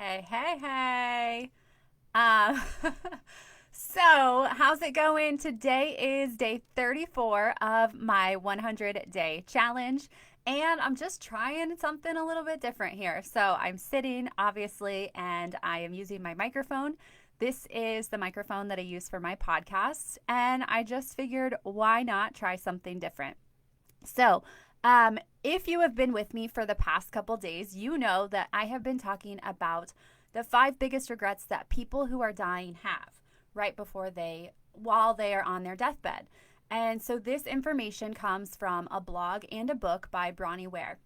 Hey, hey, hey. Um, so, how's it going? Today is day 34 of my 100-day challenge, and I'm just trying something a little bit different here. So, I'm sitting, obviously, and I am using my microphone. This is the microphone that I use for my podcast, and I just figured why not try something different? So, if you have been with me for the past couple days, you know that I have been talking about the five biggest regrets that people who are dying have right before while they are on their deathbed. And so, this information comes from a blog and a book by Bronnie Ware.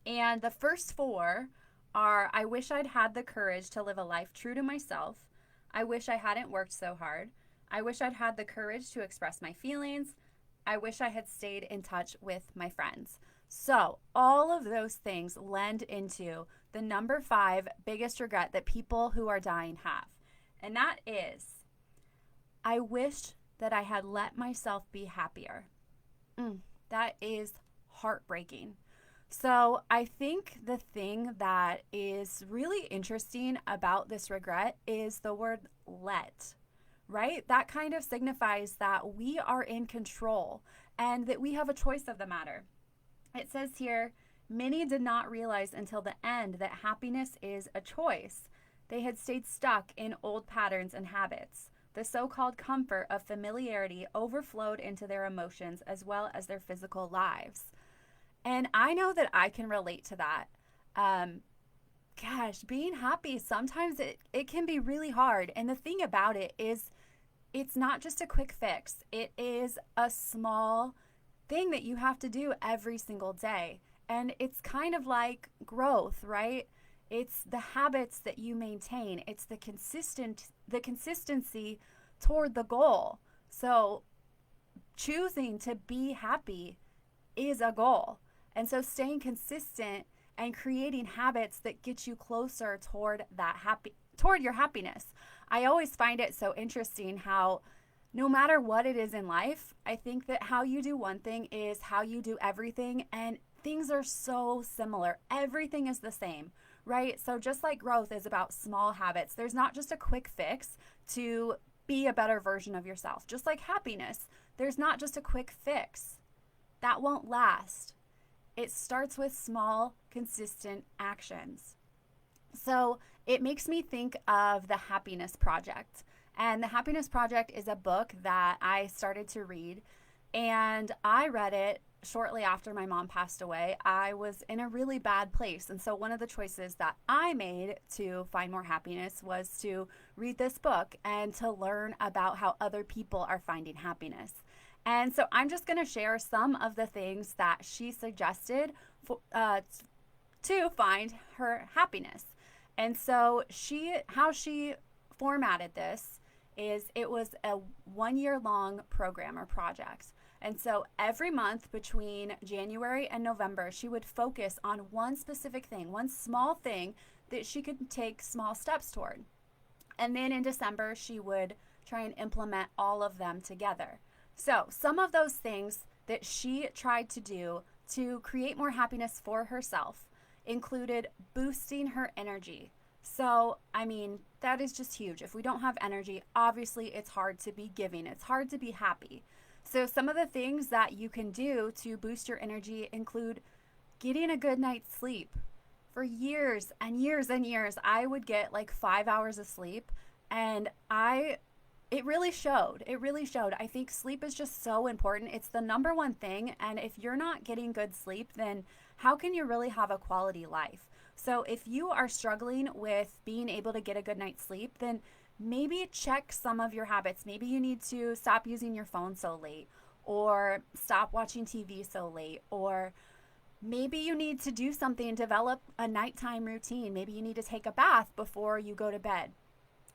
And the first four are: I wish I'd had the courage to live a life true to myself. I wish I hadn't worked so hard. I wish I'd had the courage to express my feelings. I wish I had stayed in touch with my friends. So, all of those things lend into the number five biggest regret that people who are dying have. And that is, I wish that I had let myself be happier. That is heartbreaking. So, I think the thing that is really interesting about this regret is the word let, right? That kind of signifies that we are in control and that we have a choice of the matter. It says here, many did not realize until the end that happiness is a choice. They had stayed stuck in old patterns and habits. The so called comfort of familiarity overflowed into their emotions as well as their physical lives. And I know that I can relate to that. Um, Gosh, being happy, sometimes it can be really hard. And the thing about it is, it's not just a quick fix, it is a small thing that you have to do every single day. And it's kind of like growth, right? It's the habits that you maintain. It's the consistency toward the goal. So choosing to be happy is a goal. And so staying consistent and creating habits that get you closer toward your happiness. I always find it so interesting how no matter what it is in life, I think that how you do one thing is how you do everything, and things are so similar. Everything is the same, right? So just like growth is about small habits, there's not just a quick fix to be a better version of yourself. Just like happiness, there's not just a quick fix. That won't last. It starts with small, consistent actions. So it makes me think of the Happiness Project. And the Happiness Project is a book that I started to read, and I read it shortly after my mom passed away. I was in a really bad place. And so one of the choices that I made to find more happiness was to read this book and to learn about how other people are finding happiness. And so I'm just going to share some of the things that she suggested to find her happiness. And so how she formatted this is it was a 1 year long program or project. And so every month between January and November, she would focus on one specific thing, one small thing that she could take small steps toward. And then in December, she would try and implement all of them together. So, some of those things that she tried to do to create more happiness for herself included boosting her energy. So, I mean, that is just huge. If we don't have energy, obviously it's hard to be giving, it's hard to be happy. So, some of the things that you can do to boost your energy include getting a good night's sleep. For years and years and years, I would get like 5 hours of sleep, and it really showed. It really showed. I think sleep is just so important. It's the number one thing. And if you're not getting good sleep, then how can you really have a quality life? So if you are struggling with being able to get a good night's sleep, then maybe check some of your habits. Maybe you need to stop using your phone so late, or stop watching TV so late, or maybe you need to do something and develop a nighttime routine. Maybe you need to take a bath before you go to bed.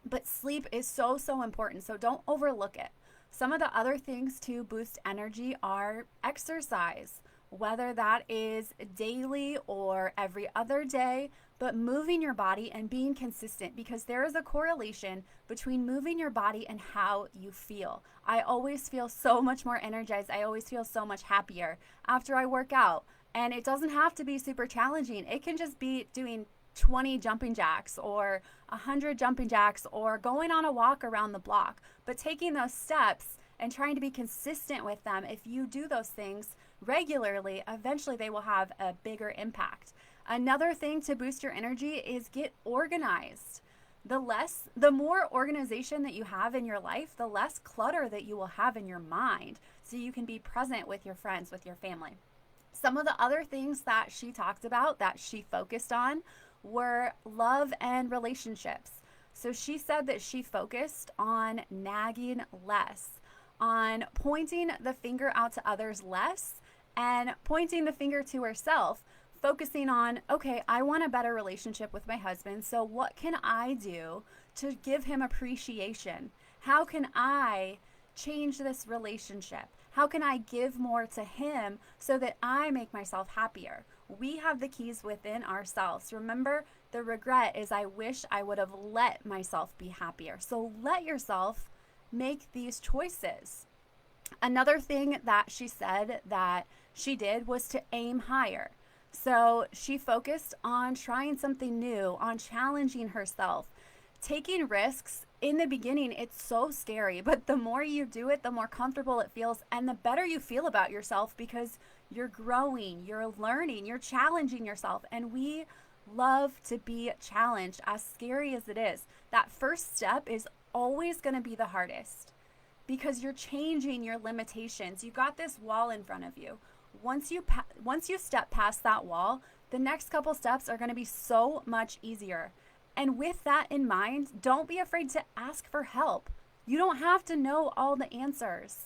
But sleep is so, so important, so don't overlook it. Some of the other things to boost energy are exercise, whether that is daily or every other day, but moving your body and being consistent, because there is a correlation between moving your body and how you feel. I always feel so much more energized. I always feel so much happier after I work out. And it doesn't have to be super challenging. It can just be doing 20 jumping jacks or 100 jumping jacks or going on a walk around the block. But taking those steps and trying to be consistent with them, if you do those things regularly, eventually they will have a bigger impact. Another thing to boost your energy is get organized. The more organization that you have in your life, the less clutter that you will have in your mind, so you can be present with your friends, with your family. Some of the other things that she talked about, that she focused on, were love and relationships. So she said that she focused on nagging less, on pointing the finger out to others less, and pointing the finger to herself, focusing on, okay, I want a better relationship with my husband, so what can I do to give him appreciation? How can I change this relationship? How can I give more to him so that I make myself happier? We have the keys within ourselves. Remember, the regret is I wish I would have let myself be happier. So let yourself make these choices. Another thing that she said that she did was to aim higher. So she focused on trying something new, on challenging herself, taking risks. In the beginning, it's so scary, but the more you do it, the more comfortable it feels and the better you feel about yourself, because you're growing, you're learning, you're challenging yourself. And we love to be challenged, as scary as it is. That first step is always going to be the hardest because you're changing your limitations. You got this wall in front of you. Once you step past that wall, the next couple steps are going to be so much easier. And with that in mind, don't be afraid to ask for help. You don't have to know all the answers.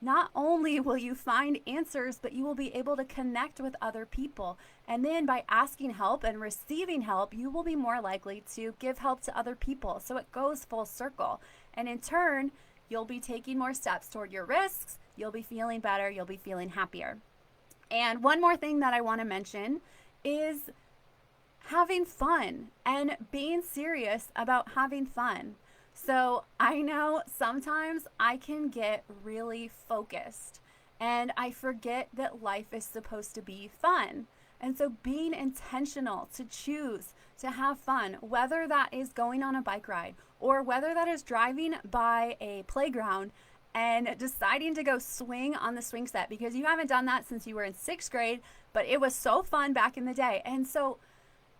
Not only will you find answers, but you will be able to connect with other people. And then by asking help and receiving help, you will be more likely to give help to other people. So it goes full circle. And in turn, you'll be taking more steps toward your risks. You'll be feeling better. You'll be feeling happier. And one more thing that I want to mention is having fun and being serious about having fun. So I know sometimes I can get really focused and I forget that life is supposed to be fun. And so being intentional to choose to have fun, whether that is going on a bike ride or whether that is driving by a playground and deciding to go swing on the swing set, because you haven't done that since you were in 6th grade, but it was so fun back in the day. And so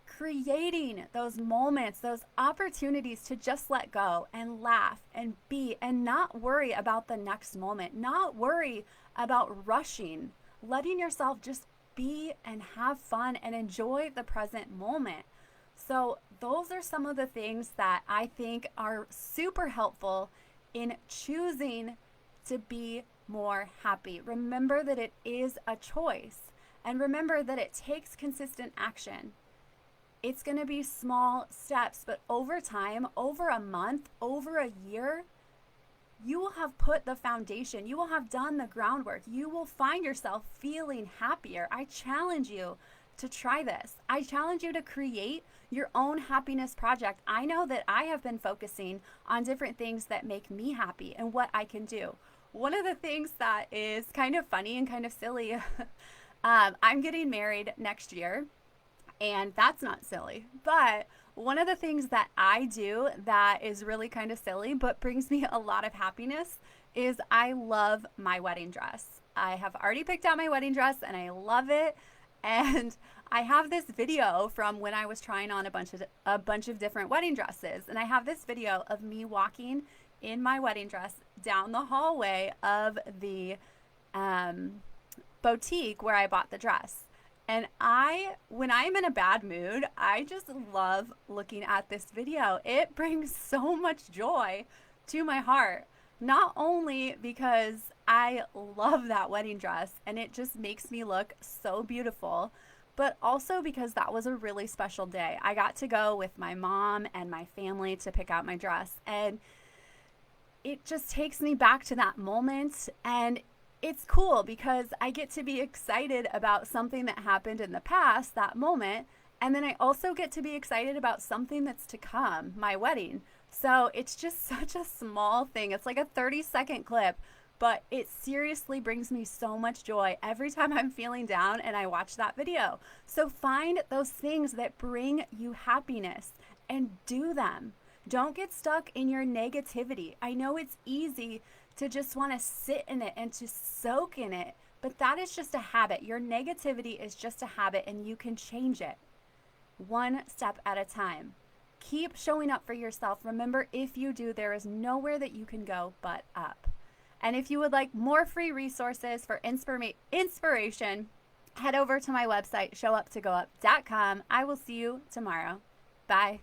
creating those moments, those opportunities to just let go and laugh and be and not worry about the next moment, not worry about rushing, letting yourself just be and have fun and enjoy the present moment. So those are some of the things that I think are super helpful in choosing to be more happy. Remember that it is a choice, and remember that it takes consistent action. It's going to be small steps, but over time, over a month, over a year, you will have put the foundation. You will have done the groundwork. You will find yourself feeling happier. I challenge you to try this. I challenge you to create your own happiness project. I know that I have been focusing on different things that make me happy and what I can do. One of the things that is kind of funny and kind of silly, I'm getting married next year, and that's not silly. But one of the things that I do that is really kind of silly but brings me a lot of happiness is I love my wedding dress. I have already picked out my wedding dress and I love it. And I have this video from when I was trying on a bunch of different wedding dresses. And I have this video of me walking in my wedding dress down the hallway of the boutique where I bought the dress. And when I'm in a bad mood, I just love looking at this video. It brings so much joy to my heart. Not only because I love that wedding dress and it just makes me look so beautiful, but also because that was a really special day. I got to go with my mom and my family to pick out my dress, and it just takes me back to that moment. And it's cool because I get to be excited about something that happened in the past, that moment, and then I also get to be excited about something that's to come, my wedding. So it's just such a small thing. It's like a 30-second clip, but it seriously brings me so much joy every time I'm feeling down and I watch that video. So find those things that bring you happiness and do them. Don't get stuck in your negativity. I know it's easy to just want to sit in it and to soak in it, but that is just a habit. Your negativity is just a habit, and you can change it one step at a time. Keep showing up for yourself. Remember, if you do, there is nowhere that you can go but up. And if you would like more free resources for inspiration, head over to my website, showuptogoup.com. I will see you tomorrow. Bye.